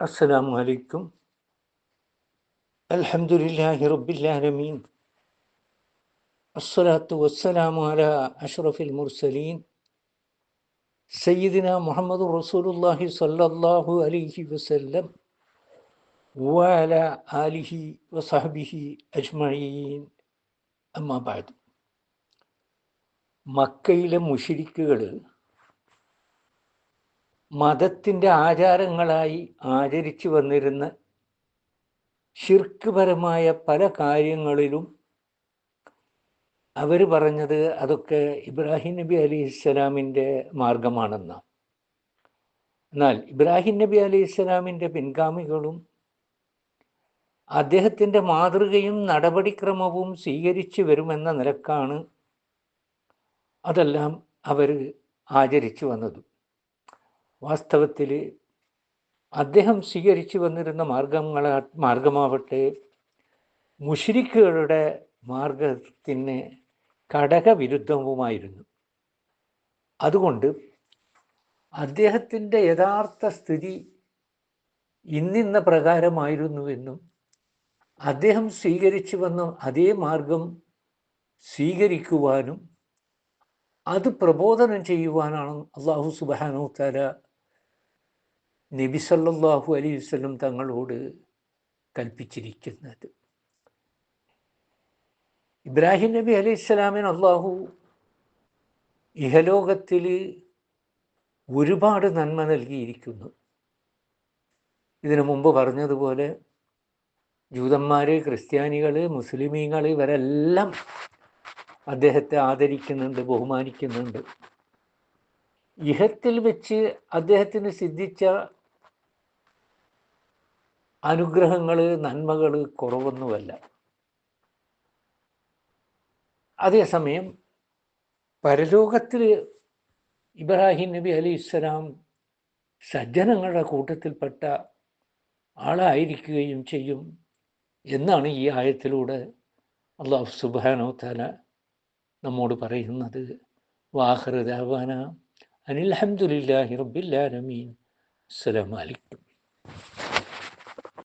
അസ്സലാമു അലൈക്കും. അൽഹംദുലില്ലാഹി റബ്ബിൽ ആലമീൻ. അസ്സലാത്തു വസ്സലാമു അലാ അഷ്റഫിൽ മുർസലീൻ സയ്യിദിന മുഹമ്മദുർ റസൂലുള്ളാഹി സ്വല്ലല്ലാഹു അലൈഹി വസല്ലം വഅലാ ആലിഹി വസഹ്ബിഹി അജ്മഈൻ. അമ്മാ ബഅദ്. മക്കയിലെ മുശ്രിക്കുകൾ മതത്തിൻ്റെ ആചാരങ്ങളായി ആചരിച്ചു വന്നിരുന്ന ശിർക്ക്പരമായ പല കാര്യങ്ങളിലും അവർ പറഞ്ഞത് അതൊക്കെ ഇബ്രാഹിം നബി അലൈഹിസ്സലാമിൻ്റെ മാർഗമാണെന്നാണ്. എന്നാൽ ഇബ്രാഹിം നബി അലൈഹിസ്സലാമിൻ്റെ പിൻഗാമികളും അദ്ദേഹത്തിൻ്റെ മാതൃകയും നടപടിക്രമവും സ്വീകരിച്ചു വരുമെന്ന നിലക്കാണ് അതെല്ലാം അവർ ആചരിച്ചു വന്നത്. വാസ്തവത്തിൽ അദ്ദേഹം സ്വീകരിച്ചു വന്നിരുന്ന മാർഗമാവട്ടെ മുശ്രിക്കുകളുടെ മാർഗത്തിന് ഘടകവിരുദ്ധവുമായിരുന്നു. അതുകൊണ്ട് അദ്ദേഹത്തിൻ്റെ യഥാർത്ഥ സ്ഥിതി ഇന്നിന്ന പ്രകാരമായിരുന്നുവെന്നും അദ്ദേഹം സ്വീകരിച്ചു വന്ന അതേ മാർഗം സ്വീകരിക്കുവാനും അത് പ്രബോധനം ചെയ്യുവാനാണ് അല്ലാഹു സുബ്ഹാനഹു തആല നബി സല്ലല്ലാഹു അലൈഹി വസല്ലം തങ്ങളോട് കൽപ്പിച്ചിരിക്കുന്നത്. ഇബ്രാഹിം നബി അലൈഹിസ്സലാമിന് അല്ലാഹു ഇഹലോകത്തിൽ ഒരുപാട് നന്മ നൽകിയിരിക്കുന്നു. ഇതിനു മുമ്പ് പറഞ്ഞതുപോലെ ജൂതന്മാർ, ക്രിസ്ത്യാനികൾ, മുസ്ലിമീങ്ങൾ ഇവരെല്ലാം അദ്ദേഹത്തെ ആദരിക്കുന്നുണ്ട്, ബഹുമാനിക്കുന്നുണ്ട്. ഇഹത്തിൽ വെച്ച് അദ്ദേഹത്തിന് സിദ്ധിച്ച അനുഗ്രഹങ്ങൾ, നന്മകൾ കുറവൊന്നുമല്ല. അതേസമയം പരലോകത്തിൽ ഇബ്രാഹിം നബി അലൈഹിസ്സലാം സജ്ജനങ്ങളുടെ കൂട്ടത്തിൽപ്പെട്ട ആളായിരിക്കുകയും ചെയ്യും എന്നാണ് ഈ ആയത്തിലൂടെ അല്ലാഹു സുബ്ഹാനഹു തആല നമ്മോട് പറയുന്നത്. വാഖിറു ദഅവാന അനിൽ ഹംദുലില്ലാഹി റബ്ബിൽ ആലമീൻ. അസ്സലാമു അലൈക്കും.